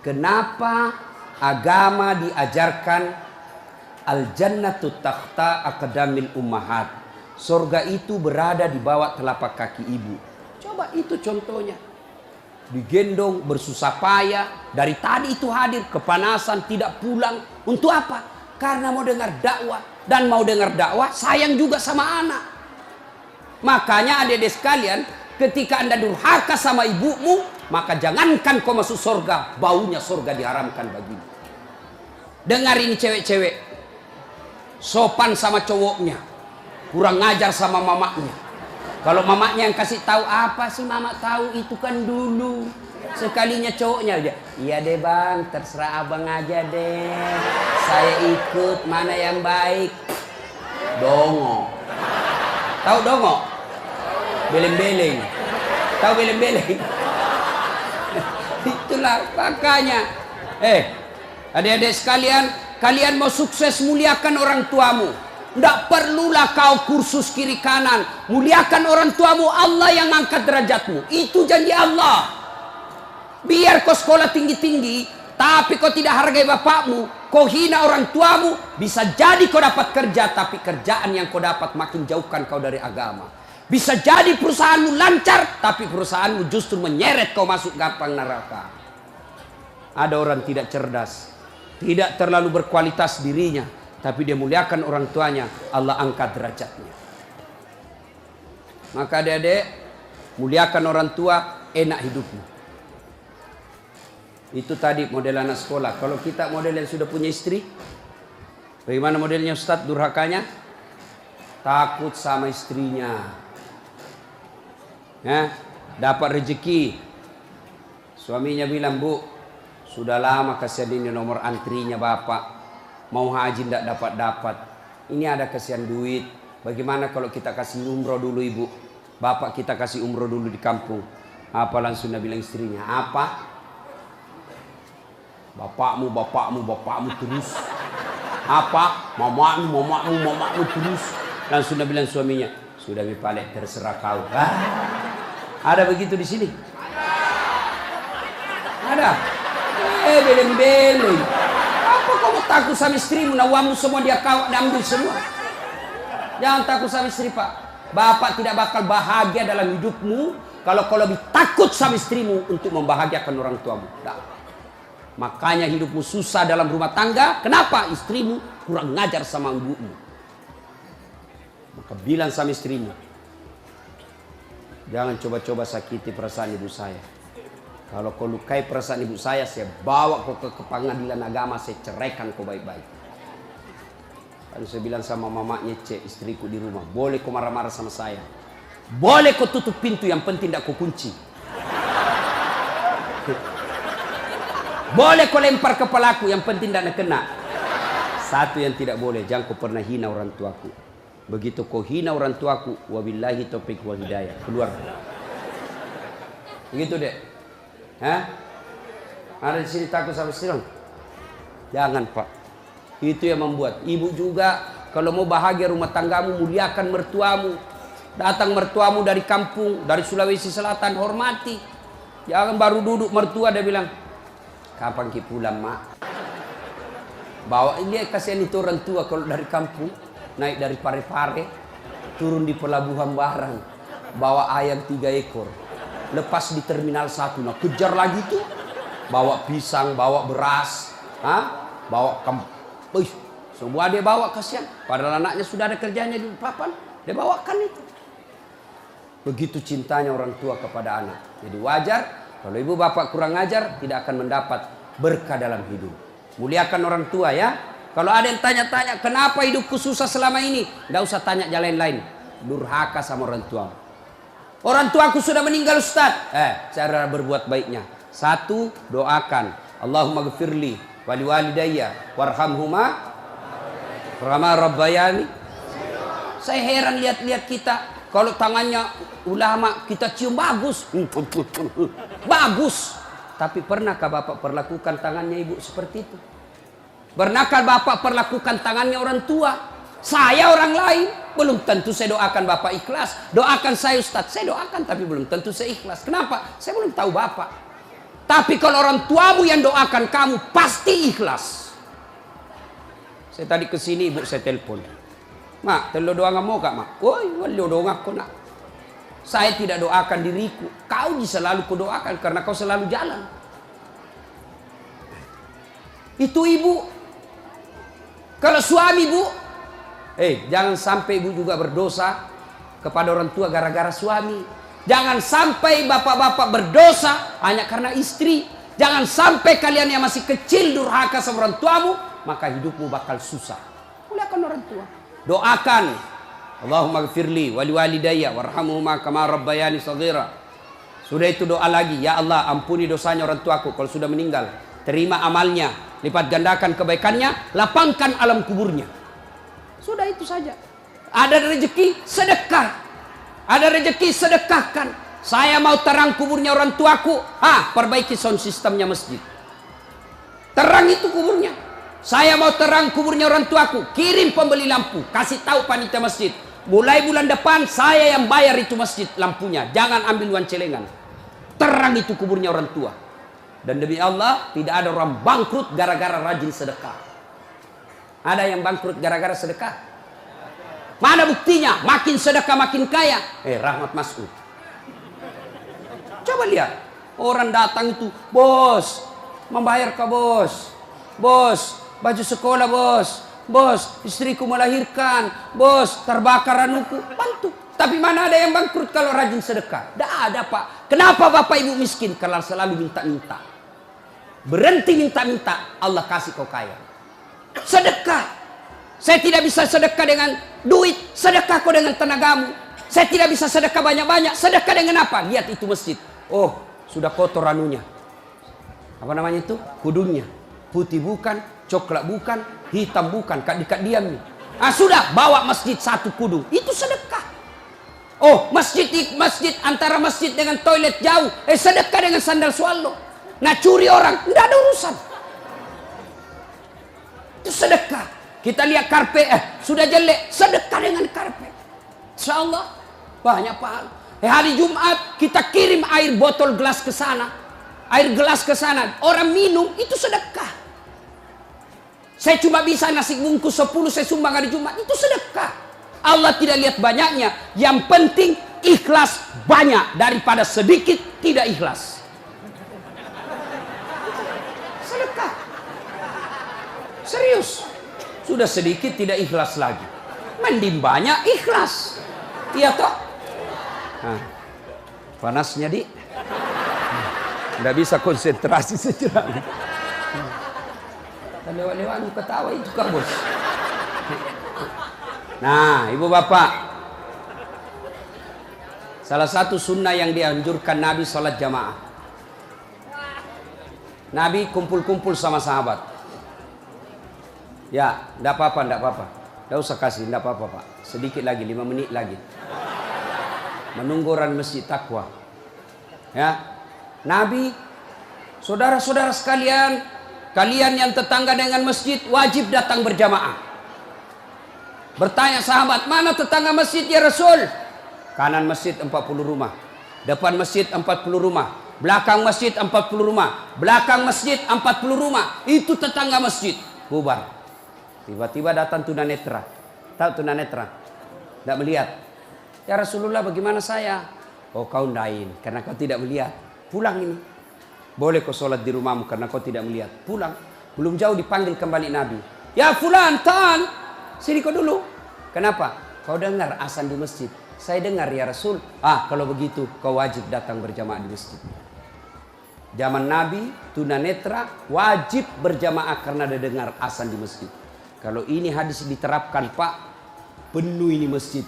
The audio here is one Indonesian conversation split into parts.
Kenapa agama diajarkan al-jannatu tahta aqdamil ummahat? Surga itu berada di bawah telapak kaki ibu. Coba itu contohnya. Digendong bersusah payah, dari tadi itu hadir, kepanasan, tidak pulang. Untuk apa? Karena mau dengar dakwah. Dan mau dengar dakwah sayang juga sama anak. Makanya adik-adik sekalian, ketika Anda durhaka sama ibumu, maka jangankan kau masuk surga, baunya surga diharamkan bagimu. Dengar ini cewek-cewek, sopan sama cowoknya, kurang ngajar sama mamaknya. Kalau mamaknya yang kasih tahu, apa sih mama tahu, itu kan dulu. Sekalinya cowoknya aja, iya deh bang, terserah abang aja deh, saya ikut, mana yang baik. Dongo. Tahu dongo? Beleng-beleng. Tahu beleng-beleng? Itulah makanya. Adik-adik sekalian, kalian mau sukses, muliakan orang tuamu. Tidak perlulah kau kursus kiri kanan. Muliakan orang tuamu, Allah yang angkat derajatmu. Itu janji Allah. Biar kau sekolah tinggi-tinggi, tapi kau tidak hargai bapakmu, kau hina orang tuamu, bisa jadi kau dapat kerja, tapi kerjaan yang kau dapat makin jauhkan kau dari agama. Bisa jadi perusahaanmu lancar, tapi perusahaanmu justru menyeret kau masuk gampang neraka. Ada orang tidak cerdas, tidak terlalu berkualitas dirinya, tapi dia muliakan orang tuanya, Allah angkat derajatnya. Maka adik-adik, muliakan orang tua, enak hidupmu. Itu tadi model anak sekolah. Kalau kita model yang sudah punya istri, bagaimana modelnya Ustadz durhakanya? Takut sama istrinya. Dapat rezeki, suaminya bilang, bu, sudah lama kasihan ini nomor antrinya bapak, mau haji tidak dapat. Ini ada kasihan duit, bagaimana kalau kita kasih umroh dulu ibu, bapak kita kasih umroh dulu di kampung. Apa langsung dia bilang istrinya, apa? Bapakmu terus. Apa? Mamamu terus. Langsung dia bilang suaminya, sudah mipalek, terserah kau. Ada begitu di sini? Ada. Beleng-beleng. Apa kamu takut sama istrimu? Nawamu semua dia kau ambil semua. Jangan takut sama istri, Pak. Bapak tidak bakal bahagia dalam hidupmu kalau kau lebih takut sama istrimu untuk membahagiakan orang tuamu. Nah. Makanya hidupmu susah dalam rumah tangga. Kenapa? Istrimu kurang ngajar sama ibumu. Maka bilang sama istrimu, jangan coba-coba sakiti perasaan ibu saya. Kalau kau lukai perasaan ibu saya bawa kau ke pengadilan agama, saya ceraikan kau baik-baik. Lalu saya bilang sama mamanya, istriku di rumah, boleh kau marah-marah sama saya, boleh kau tutup pintu, yang penting tidak kau kunci. Boleh kau lempar kepalaku, yang penting tidak kena. Satu yang tidak boleh, jangan kau pernah hina orang tuaku. Begitu kau hina orang tuaku, wabillahi taufiq wal hidayah, keluar. Begitu deh. Ada di sini takut sama istri? Jangan, Pak. Itu yang membuat ibu juga kalau mau bahagia rumah tanggamu, muliakan mertuamu. Datang mertuamu dari kampung, dari Sulawesi Selatan, hormati. Jangan baru duduk mertua dia bilang, kapan ki pulang mak? Bawa ini, kasihan itu orang tua kalau dari kampung naik dari Parepare turun di pelabuhan barang, bawa ayam 3 ekor, lepas di terminal 1, nah kejar lagi tuh, bawa pisang, bawa beras, bawa semua dia bawa, kasihan. Padahal anaknya sudah ada kerjanya di papan, dia bawakan itu. Begitu cintanya orang tua kepada anak. Jadi wajar kalau ibu bapak kurang ajar, tidak akan mendapat berkah dalam hidup. Muliakan orang tua ya. Kalau ada yang tanya-tanya, kenapa hidupku susah selama ini? Tidak usah tanya jalan lain. Durhaka sama orang tua. Orang tuaku sudah meninggal Ustaz. Cara berbuat baiknya. 1, doakan. Allahumma gfirli wali walidayya warhamhuma kama rabbayani. Saya heran lihat-lihat kita. Kalau tangannya ulama kita cium bagus. Bagus. Tapi pernahkah Bapak perlakukan tangannya ibu seperti itu? Pernahkah Bapak perlakukan tangannya orang tua? Saya orang lain. Belum tentu saya doakan Bapak ikhlas. Doakan saya Ustaz. Saya doakan tapi belum tentu saya ikhlas. Kenapa? Saya belum tahu Bapak. Tapi kalau orang tuamu yang doakan kamu, pasti ikhlas. Saya tadi kesini ibu saya telepon. Mak, telo doa mau kak mak? Woi, walio doa aku nak. Saya tidak doakan diriku. Kau selalu kudoakan karena kau selalu jalan. Itu ibu. Kalau suami bu, jangan sampai ibu juga berdosa kepada orang tua gara-gara suami. Jangan sampai bapak-bapak berdosa hanya karena istri. Jangan sampai kalian yang masih kecil durhaka sama orang tuamu, maka hidupmu bakal susah. Muliakan orang tua. Doakan. Allahumma gfirli wali walidayya warhamhuma kama rabbayani shaghira. Sudah itu doa lagi, ya Allah ampuni dosanya orang tuaku kalau sudah meninggal. Terima amalnya, lipat gandakan kebaikannya, lapangkan alam kuburnya. Sudah itu saja. Ada rezeki, sedekah. Ada rezeki, sedekahkan. Saya mau terang kuburnya orang tuaku. Perbaiki sound sistemnya masjid. Terang itu kuburnya. Saya mau terang kuburnya orang tuaku. Kirim pembeli lampu. Kasih tahu panitia masjid. Mulai bulan depan saya yang bayar itu masjid lampunya. Jangan ambil uang celengan. Terang itu kuburnya orang tua. Dan demi Allah, tidak ada orang bangkrut gara-gara rajin sedekah. Ada yang bangkrut gara-gara sedekah? Mana buktinya? Makin sedekah makin kaya. Rahmat Mas'ud. Coba lihat. Orang datang itu, bos, membayar ke bos. Bos, baju sekolah bos. Bos, istriku melahirkan. Bos, terbakar anuku. Bantu. Tapi mana ada yang bangkrut kalau rajin sedekah? Tidak ada pak. Kenapa bapak ibu miskin? Karena selalu minta-minta. Berhenti minta-minta, Allah kasih kau kaya. Sedekah. Saya tidak bisa sedekah dengan duit, sedekah kau dengan tenagamu. Saya tidak bisa sedekah banyak-banyak, sedekah dengan apa? Lihat itu masjid. Oh, sudah kotor anunya. Apa namanya itu? Kudungnya. Putih bukan, coklat bukan, hitam bukan, kak diam nih. Sudah, bawa masjid satu kudung. Itu sedekah. Oh, masjid antara masjid dengan toilet jauh. Sedekah dengan sandal swallow. Nah, curi orang, tidak ada urusan. Itu sedekah. Kita lihat karpet, sudah jelek, sedekah dengan karpet. Insyaallah banyak pahala. Hari Jumat kita kirim air botol gelas ke sana. Air gelas ke sana, orang minum itu sedekah. Saya cuma bisa nasi bungkus 10 saya sumbang hari Jumat, itu sedekah. Allah tidak lihat banyaknya, yang penting ikhlas banyak daripada sedikit tidak ikhlas. Sedekah. Serius. Sudah sedikit tidak ikhlas lagi. Mending banyak ikhlas. Iya toh? Panasnya di. Nggak bisa konsentrasi sejenak. Lewat-lewat ketawa itu kan bos. Nah ibu bapak. Salah satu sunnah yang dianjurkan Nabi sholat jamaah. Nabi kumpul-kumpul sama sahabat. Ya, enggak apa-apa. Enggak usah kasih, enggak apa-apa, Pak. Sedikit lagi, 5 menit lagi. Menunggu orang masjid takwa. Ya. Nabi, saudara-saudara sekalian, kalian yang tetangga dengan masjid wajib datang berjamaah. Bertanya sahabat, mana tetangga masjid ya Rasul? Kanan masjid 40 rumah. Depan masjid 40 rumah. Belakang masjid 40 rumah. Belakang masjid 40 rumah. Itu tetangga masjid. Bubar. Tiba-tiba datang tunanetra. Tahu tunanetra? Tidak melihat. Ya Rasulullah bagaimana saya? Oh kau ndain karena kau tidak melihat. Pulang ini. Boleh kau sholat di rumahmu karena kau tidak melihat. Pulang. Belum jauh dipanggil kembali Nabi. Ya fulan, tan. Sini kau dulu. Kenapa? Kau dengar azan di masjid. Saya dengar ya Rasul. Kalau begitu kau wajib datang berjamaah di masjid. Zaman Nabi, tunanetra wajib berjamaah karena dia dengar azan di masjid. Kalau ini hadis diterapkan Pak, penuh ini masjid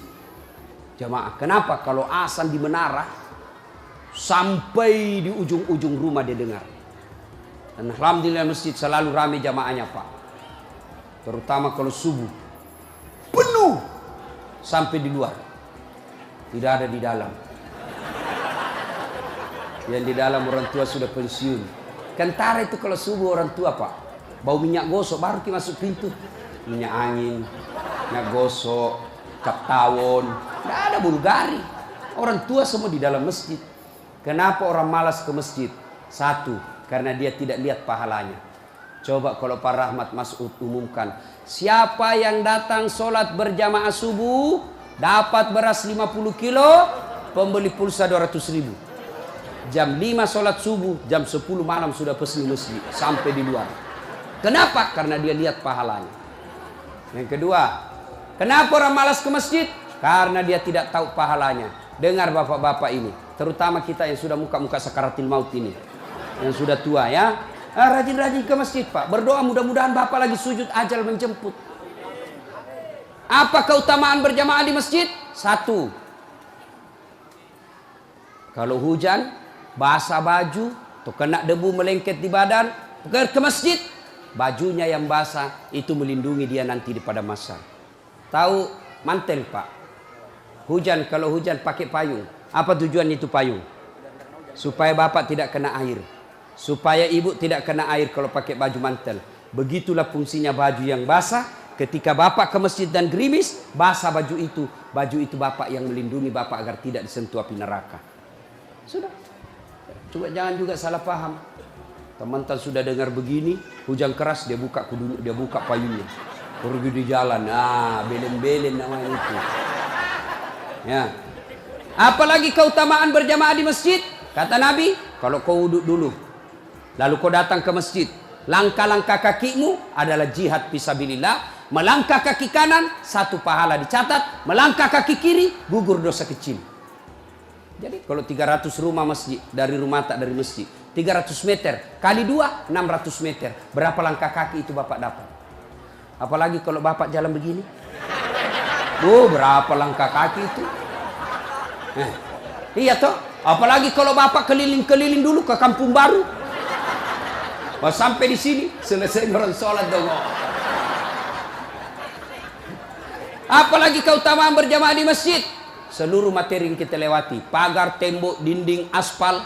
jamaah. Kenapa? Kalau azan di menara sampai di ujung-ujung rumah dia dengar. Dan alhamdulillah masjid selalu ramai jamaahnya Pak. Terutama kalau subuh. Penuh sampai di luar. Tidak ada di dalam. Yang di dalam orang tua sudah pensiun. Kentara itu kalau subuh orang tua Pak. Bau minyak gosok baru kita masuk pintu. Minyak angin, minyak gosok, cap tawon. Tidak ada Bulgari. Orang tua semua di dalam masjid. Kenapa orang malas ke masjid? Satu, karena dia tidak lihat pahalanya. Coba kalau Pak Rahmat Mas'ud umumkan, siapa yang datang sholat berjamaah subuh dapat beras 50 kilo, pembeli pulsa 200.000. Jam 5 sholat subuh, jam 10 malam sudah pesan masjid sampai di luar. Kenapa? Karena dia lihat pahalanya. Yang kedua, kenapa orang malas ke masjid? Karena dia tidak tahu pahalanya. Dengar bapak-bapak ini, terutama kita yang sudah muka-muka sakaratil maut ini, yang sudah tua ya, rajin-rajin ke masjid Pak, berdoa mudah-mudahan bapak lagi sujud ajal menjemput. Apa keutamaan berjamaah di masjid? Satu, kalau hujan, basah baju, atau kena debu melengket di badan, ke masjid, bajunya yang basah itu melindungi dia nanti di pada masa. Tahu mantel Pak, hujan, kalau hujan pakai payung. Apa tujuan itu payung? Supaya bapak tidak kena air, supaya ibu tidak kena air kalau pakai baju mantel. Begitulah fungsinya baju yang basah. Ketika bapak ke masjid dan gerimis, basah baju itu bapak yang melindungi bapak agar tidak disentuh api neraka. Sudah. Coba jangan juga salah paham. Teman-teman sudah dengar begini, hujan keras dia buka payungnya, pergi di jalan. Belen-belen namanya itu. Ya. Apalagi keutamaan berjamaah di masjid? Kata Nabi, kalau kau wudhu dulu, lalu kau datang ke masjid, langkah-langkah kakimu adalah jihad fisabilillah. Melangkah kaki kanan, 1 pahala dicatat. Melangkah kaki kiri, gugur dosa kecil. Jadi kalau 300 rumah masjid, dari rumah tak dari masjid, 300 meter kali 2, 600 meter. Berapa langkah kaki itu bapak dapat? Apalagi kalau bapak jalan begini. Berapa langkah kaki itu? Iya toh. Apalagi kalau bapak keliling-keliling dulu ke kampung baru. Sampai di sini selesai orang sholat dong. Apalagi keutamaan berjamaah di masjid. Seluruh materi yang kita lewati, pagar, tembok, dinding, aspal,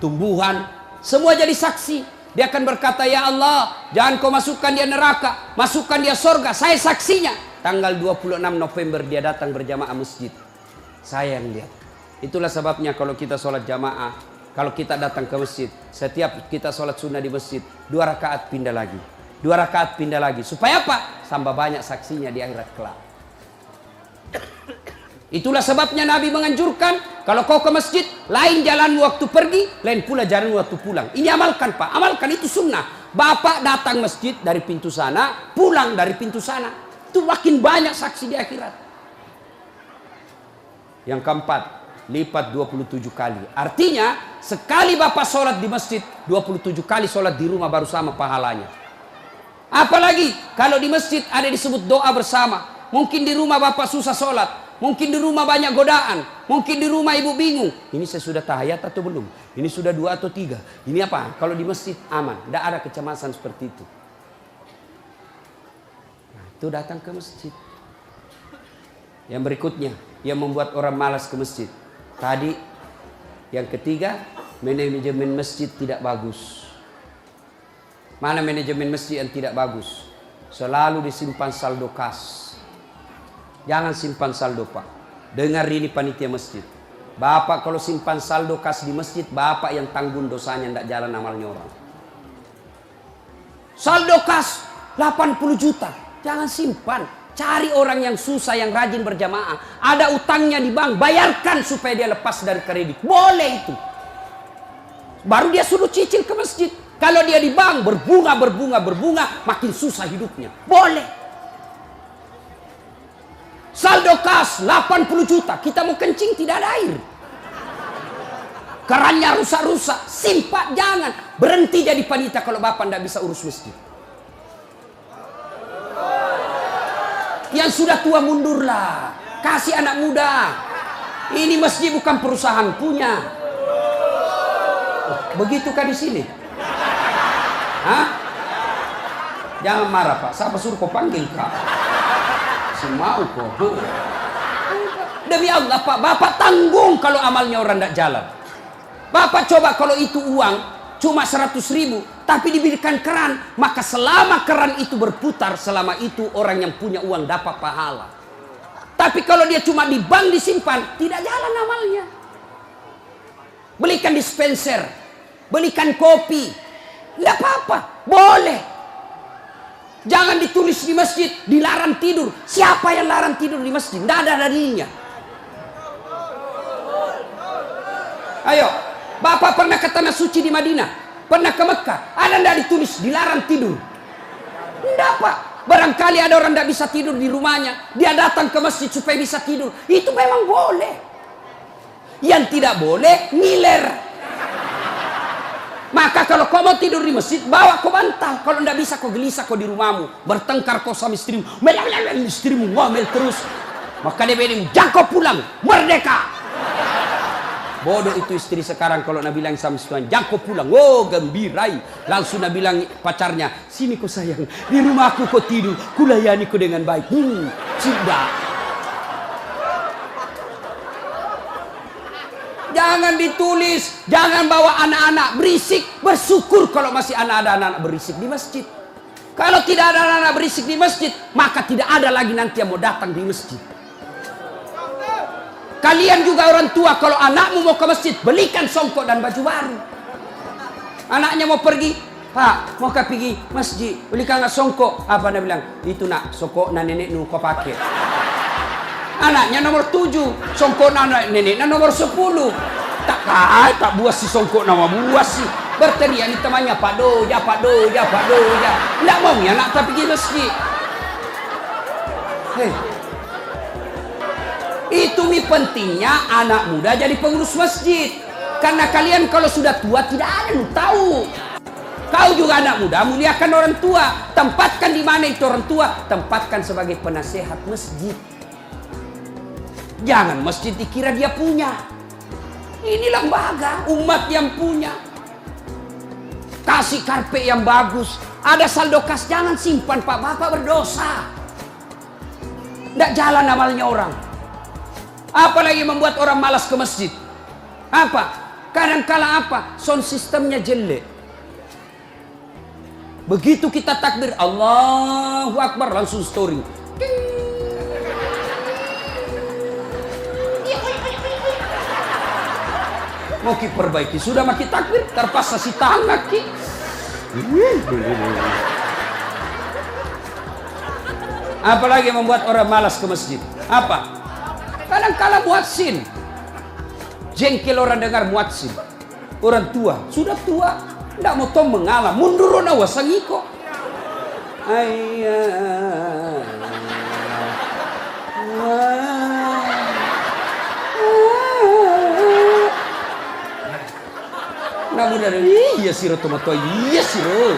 tumbuhan, semua jadi saksi. Dia akan berkata, ya Allah, jangan kau masukkan dia neraka, masukkan dia surga. Saya saksinya. Tanggal 26 November dia datang berjamaah masjid. Saya yang lihat. Itulah sebabnya kalau kita sholat jamaah, kalau kita datang ke masjid, setiap kita sholat sunnah di masjid, 2 rakaat pindah lagi, 2 rakaat pindah lagi. Supaya apa? Tambah banyak saksinya di akhirat kelak. Itulah sebabnya Nabi menganjurkan, kalau kau ke masjid, lain jalan waktu pergi, lain pula jalan waktu pulang. Ini amalkan Pak, amalkan, itu sunnah. Bapak datang masjid dari pintu sana, pulang dari pintu sana. Itu makin banyak saksi di akhirat. Yang keempat, lipat 27 kali. Artinya, sekali bapak sholat di masjid, 27 kali sholat di rumah baru sama pahalanya. Apalagi, kalau di masjid ada disebut doa bersama. Mungkin di rumah bapak susah sholat. Mungkin di rumah banyak godaan. Mungkin di rumah ibu bingung. Ini saya sudah tahiyat atau belum? Ini sudah 2 atau 3? Ini apa? Kalau di masjid aman. Tidak ada kecemasan seperti itu. Nah, itu datang ke masjid. Yang berikutnya, yang membuat orang malas ke masjid. Tadi, yang ketiga, manajemen masjid tidak bagus. Mana manajemen masjid yang tidak bagus? Selalu disimpan saldo kas. Jangan simpan saldo Pak. Dengar ini panitia masjid. Bapak kalau simpan saldo kas di masjid, bapak yang tanggung dosanya, tidak jalan amalnya orang. Saldo kas 80 juta. Jangan simpan. Cari orang yang susah, yang rajin berjamaah. Ada utangnya di bank, bayarkan supaya dia lepas dari kredit. Boleh itu. Baru dia suruh cicil ke masjid. Kalau dia di bank berbunga, makin susah hidupnya. Boleh. Saldo kas 80 juta, kita mau kencing tidak ada air. Kerannya rusak-rusak, simpan, jangan. Berhenti jadi panitia kalau bapak tidak bisa urus masjid. Yang sudah tua mundurlah, kasih anak muda. Ini masjid bukan perusahaan punya. Begitukah di sini? Hah? Jangan marah Pak, siapa suruh kau panggil Kak? Mau kok. Demi Allah Pak, bapak tanggung kalau amalnya orang tidak jalan. Bapak coba kalau itu uang cuma 100.000, tapi diberikan keran, maka selama keran itu berputar, selama itu orang yang punya uang dapat pahala. Tapi kalau dia cuma di bank disimpan, tidak jalan amalnya. Belikan dispenser, belikan kopi. Tidak apa-apa, boleh. Jangan ditulis di masjid, dilarang tidur. Siapa yang larang tidur di masjid? Tidak ada dalilnya. Ayo, Bapak pernah ke Tanah Suci di Madinah? Pernah ke Mekah? Ada tidak ditulis dilarang tidur? Tidak, Pak. Barangkali ada orang tidak bisa tidur di rumahnya, dia datang ke masjid supaya bisa tidur. Itu memang boleh. Yang tidak boleh, ngiler. Maka kalau kau mau tidur di masjid, bawa kau bantal. Kalau tidak bisa, kau gelisah kau di rumahmu. Bertengkar kau sama istrimu. Istrimu ngomel terus. Maka dia bilang, jangan kau pulang. Merdeka. Bodoh itu istri sekarang kalau Nabi bilang sama Tuhan, jangan kau pulang. Oh, gembirai. Langsung Nabi bilang pacarnya, sini kau sayang. Di rumahku kau tidur. Kulayani kau dengan baik. Sudah. Jangan ditulis. Jangan bawa anak-anak berisik. Bersyukur kalau masih ada anak-anak berisik di masjid. Kalau tidak ada anak-anak berisik di masjid, maka tidak ada lagi nanti yang mau datang di masjid. Kalian juga orang tua, kalau anakmu mau ke masjid, belikan songkok dan baju baru. Anaknya mau pergi, Pak, mau pergi masjid, belikan songkok. Apa dia bilang? Itu nak, songkok na nenek nu kau pakai. Anaknya nomor 7, songkok na nenek na nomor 10. Tak buas si songkok nama buas si. Berteriak ni temannya, Pak Doja, Pak Doja, Pak Doja. Tidak mau ya nak tak pergi masjid. Hei. Itu pentingnya anak muda jadi pengurus masjid. Karena kalian kalau sudah tua tidak ada yang tahu. Kau juga anak muda, muliakan orang tua. Tempatkan di mana itu orang tua? Tempatkan sebagai penasehat masjid. Jangan masjid dikira dia punya. Ini lembaga umat yang punya. Kasih karpet yang bagus. Ada saldo kas, jangan simpan, Pak. Bapak berdosa. Tidak jalan amalnya orang. Apalagi membuat orang malas ke masjid. Apa? Kadang-kala apa? Sound sistemnya jelek. Begitu kita takbir, Allahu Akbar, langsung story. Mau ki perbaiki, sudah maki takbir, terpaksa si tangan ki. Apalagi membuat orang malas ke masjid. Apa? Kadang-kala muadzin. Jengkel orang dengar muadzin. Orang tua, sudah tua, tidak mau tom mengalah, mundur ona wasangiko. Ayah. Namun dari iya siro tomato, iya siro.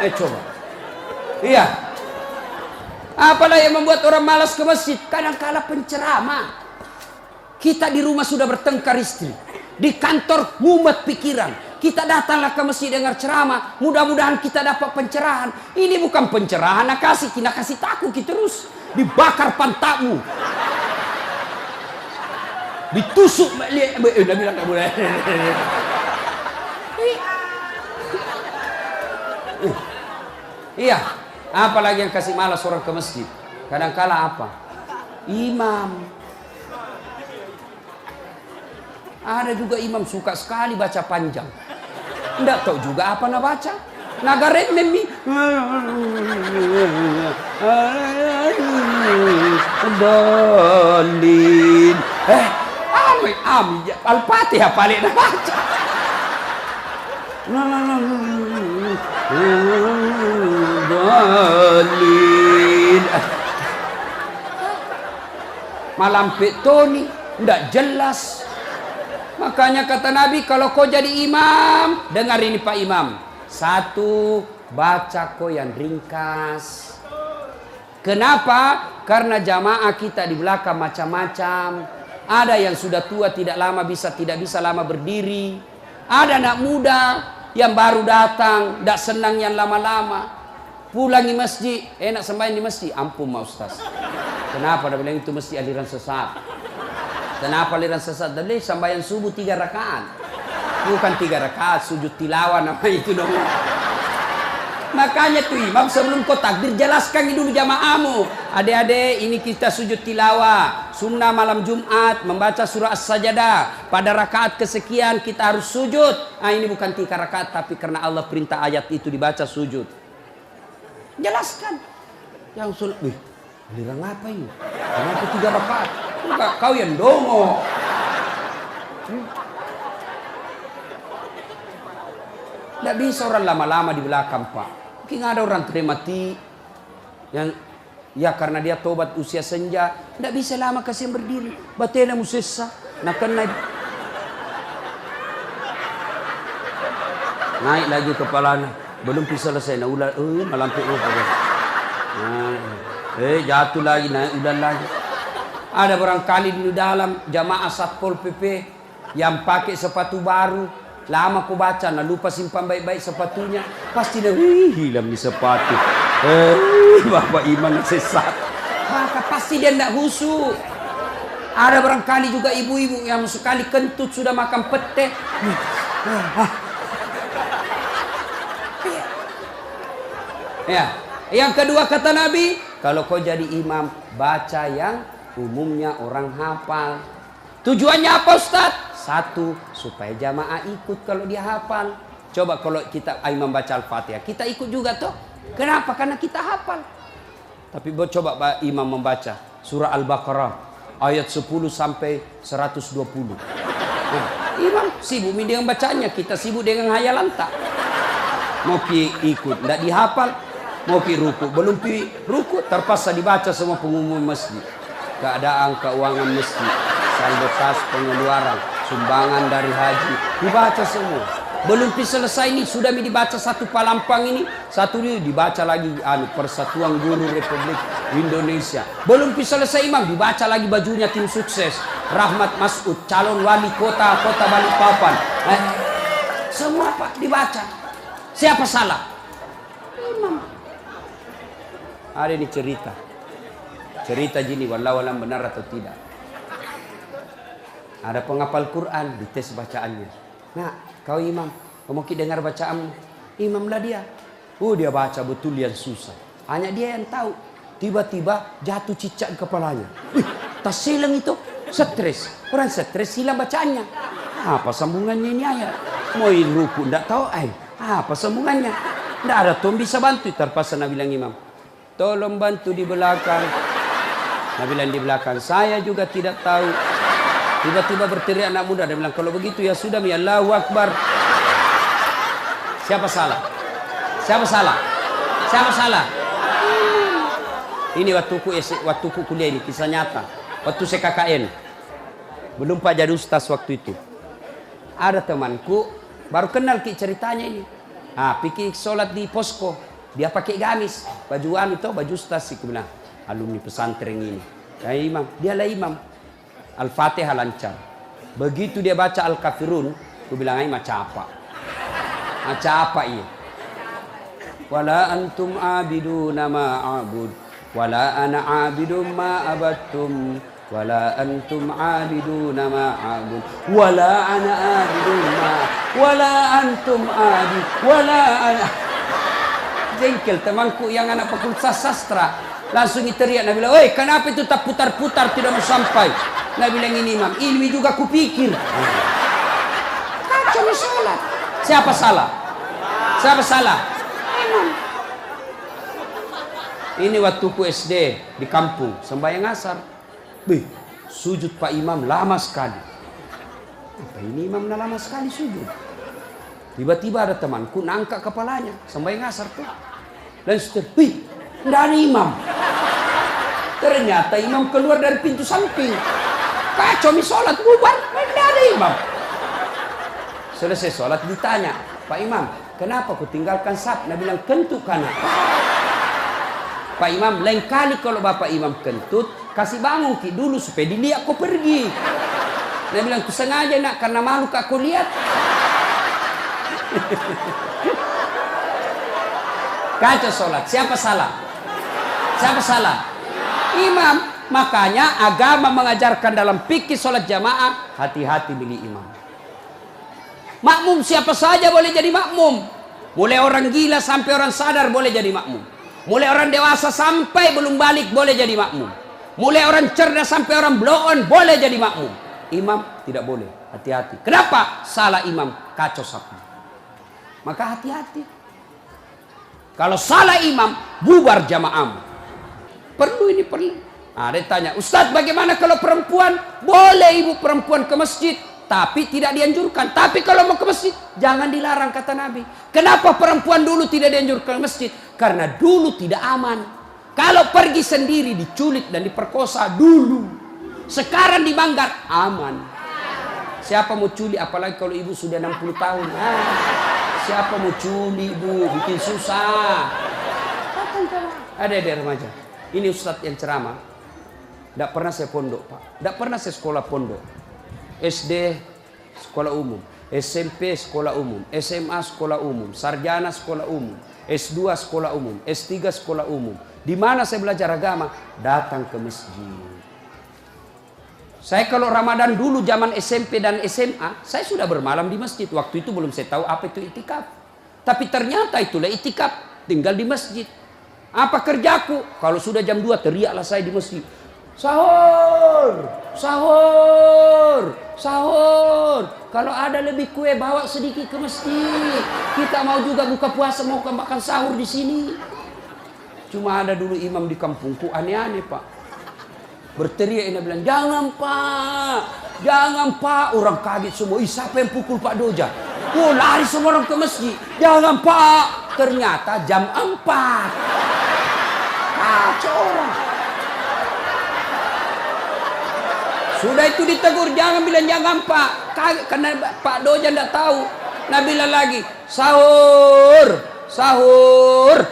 Ayo coba. Iya. Apalah yang membuat orang malas ke masjid? Kadang-kala penceramah. Kita di rumah sudah bertengkar istri. Di kantor mumet pikiran. Kita datanglah ke masjid dengar ceramah. Mudah-mudahan kita dapat pencerahan. Ini bukan pencerahan, nak kasih takut kita terus. Dibakar pantatmu. Ditusuk. Udah bilang tak boleh. Iya. Apalagi yang kasih malas orang ke masjid. Kadang-kala apa? Imam. Ada juga imam suka sekali baca panjang. Tidak tahu juga apa nak baca. Nagarek memi. Dalin. Al-Fatihah paling nak baca. Dalin. Malam petoni tidak jelas. Makanya kata Nabi, kalau kau jadi imam, dengar ini Pak Imam. 1, baca kau yang ringkas. Kenapa? Karena jamaah kita di belakang macam-macam. Ada yang sudah tua tidak bisa lama berdiri. Ada anak muda yang baru datang, tidak senang yang lama-lama. Pulang di masjid, enak sembahyang di masjid. Ampun Ma Ustaz. Kenapa? Dia bilang itu masjid aliran sesat. Kenapa aliran sesat? Dari sembahyang subuh 3 rakaat. Bukan 3 rakaat, sujud tilawah nama itu dong. Makanya tuh imam sebelum kau takbir jelaskan dulu jamaahmu. Adik-adik, ini kita sujud tilawah. Sunnah malam Jumat membaca surah As-Sajadah. Pada rakaat kesekian kita harus sujud. Ini bukan 3 rakaat, tapi karena Allah perintah ayat itu dibaca sujud. Jelaskan. Yang sulit, giliran apa ini? Kenapa 3 rakaat? Enggak, kau yang dongo. Tidak bisa orang lama-lama di belakang, Pak. Mungkin ada orang mati yang ya karena dia tobat usia senja, tidak bisa lama kasih berdiri. Batena musessa, nak naik lagi kepalanya, belum bisa selesai. Nah ulah, malampu jatuh lagi, naik udah lagi. Ada barangkali di dalam jamaah Satpol PP yang pakai sepatu baru. Lama ku baca, nah lupa simpan baik-baik sepatunya. Pasti dia, hilang di sepatu. Bapak imam sesat. Maka pasti dia tidak khusyuk. Ada barangkali juga ibu-ibu yang sekali kentut sudah makan pete. Ya. Yang kedua kata Nabi, kalau kau jadi imam, baca yang umumnya orang hafal. Tujuannya apa Ustaz? 1, supaya jamaah ikut kalau dia hafal. Coba kalau kita imam baca Al-Fatihah, kita ikut juga toh. Kenapa? Karena kita hafal. Tapi coba imam membaca surah Al-Baqarah ayat 10 sampai 120. Nah, imam sibuk dengan bacanya, kita sibuk dengan hayalan tak. Mau ikut, tidak dihafal. Mau ruku, belum ruku, terpaksa dibaca semua pengumuman masjid. Keadaan keuangan masjid, saldo kas pengeluaran, sumbangan dari haji, dibaca semua. Belum selesai ini sudah dibaca satu palampang ini, satu ini dibaca lagi Persatuan Guru Republik Indonesia. Belum selesai imam dibaca lagi bajunya tim sukses Rahmat Masud, calon wali kota Balikpapan. Semua Pak dibaca. Siapa salah? Imam. Ada ini cerita gini, wallahu alam benar atau tidak. Ada penghafal Quran, dites bacaannya. Nah, kau imam, kau mau dengar bacaanmu. Imamlah dia. Dia baca betul yang susah. Hanya dia yang tahu. Tiba-tiba jatuh cicak di kepalanya. Tas silang itu. Stres. Orang stres hilang bacaannya. Apa sambungannya ini ayat? Mau ruku, tidak tahu. Apa sambungannya? Tidak ada tuh bisa bantu. Terpaksa Nabi bilang imam, tolong bantu di belakang. Nabi bilang di belakang, saya juga tidak tahu. Tiba-tiba berteriak anak muda. Dia bilang, kalau begitu ya sudah, ya Allahu Akbar. Siapa salah? Siapa salah? Siapa salah? Ini waktuku kuliah ini, kisah nyata. Waktu saya KKN. Belum Pak jadi ustaz waktu itu. Ada temanku, baru kenal ceritanya ini. Pikir sholat di posko. Dia pakai gamis. Baju ustaz sih. Bilang, alumni pesantren ini. Imam, dialah imam. Al-Fatihah lancar. Begitu dia baca Al-Kafirun, aku bilang macam apa? Macam apa ini? Wala antum abiduna ma a'bud, wala ana abidum ma abattum, wala antum abiduna ma a'bud, wala ana abidum ma, wala antum abid, wala ana. Jengkel temanku yang anak fakultas sastra. Langsung teriak, Nabi bilang, "Oi, kenapa itu tak putar-putar tidak mau sampai?" Nabi bilang, ini imam, ilmi juga kupikir. Kacau salah. Siapa salah? Siapa salah? Imam. Ini waktuku SD di kampung, sembahyang asar. Sujud Pak Imam lama sekali. Apa ini imam lama sekali sujud? Tiba-tiba ada temanku nangkat kepalanya, sembahyang asar tuh. Dan tidak ada imam. Ternyata imam keluar dari pintu samping. Kacau sholat bubar, tidak ada imam. Selesai sholat ditanya, Pak Imam, kenapa kau tinggalkan saf? Nabi bilang, kentut kanan. Pak Imam, lain kali kalau Bapak Imam kentut, kasih bangun dulu supaya dilihat kau pergi. Nabi bilang, ku sengaja nak, karena malu kau lihat. Kacau sholat, siapa salah? Siapa salah? Imam. Makanya agama mengajarkan dalam fikih sholat jamaah, hati-hati milih imam. Makmum siapa saja boleh jadi makmum. Mulai orang gila sampai orang sadar boleh jadi makmum. Mulai orang dewasa sampai belum balik boleh jadi makmum. Mulai orang cerdas sampai orang blow on boleh jadi makmum. Imam tidak boleh. Hati-hati. Kenapa? Salah imam, kacau sapu. Maka hati-hati. Kalau salah imam, bubar jamaahmu. Perlu ini, perlu. Nah, dia tanya, Ustadz bagaimana kalau perempuan? Boleh ibu perempuan ke masjid, tapi tidak dianjurkan. Tapi kalau mau ke masjid, jangan dilarang, kata Nabi. Kenapa perempuan dulu tidak dianjurkan ke masjid? Karena dulu tidak aman. Kalau pergi sendiri diculik dan diperkosa dulu. Sekarang di Manggar aman. Siapa mau culik, apalagi kalau ibu sudah 60 tahun. Siapa mau culik, bu? Bikin susah. Ada remaja. Ini ustadz yang ceramah. Tidak pernah saya pondok, Pak. Tidak pernah saya sekolah pondok. SD sekolah umum, SMP sekolah umum, SMA sekolah umum, sarjana sekolah umum, S2 sekolah umum, S3 sekolah umum. Di mana saya belajar agama? Datang ke masjid. Saya kalau Ramadan dulu zaman SMP dan SMA, saya sudah bermalam di masjid. Waktu itu belum saya tahu apa itu itikaf. Tapi ternyata itulah itikaf, tinggal di masjid. Apa kerjaku? Kalau sudah jam 2 teriaklah saya di masjid. Sahur, sahur, sahur. Kalau ada lebih kue bawa sedikit ke masjid. Kita mau juga buka puasa, mau makan sahur di sini. Cuma ada dulu imam di kampungku aneh-aneh, Pak. Berteriak ini bilang, jangan Pak, jangan Pak. Orang kaget semua, siapa yang pukul Pak Doja? Oh, lari semua orang ke masjid. Jangan Pak. Ternyata jam 4. Kacau orang. Sudah itu ditegur, jangan bilang jangan Pak. Kaget karena Pak Doja tidak tahu. Nah bilang lagi, sahur, sahur.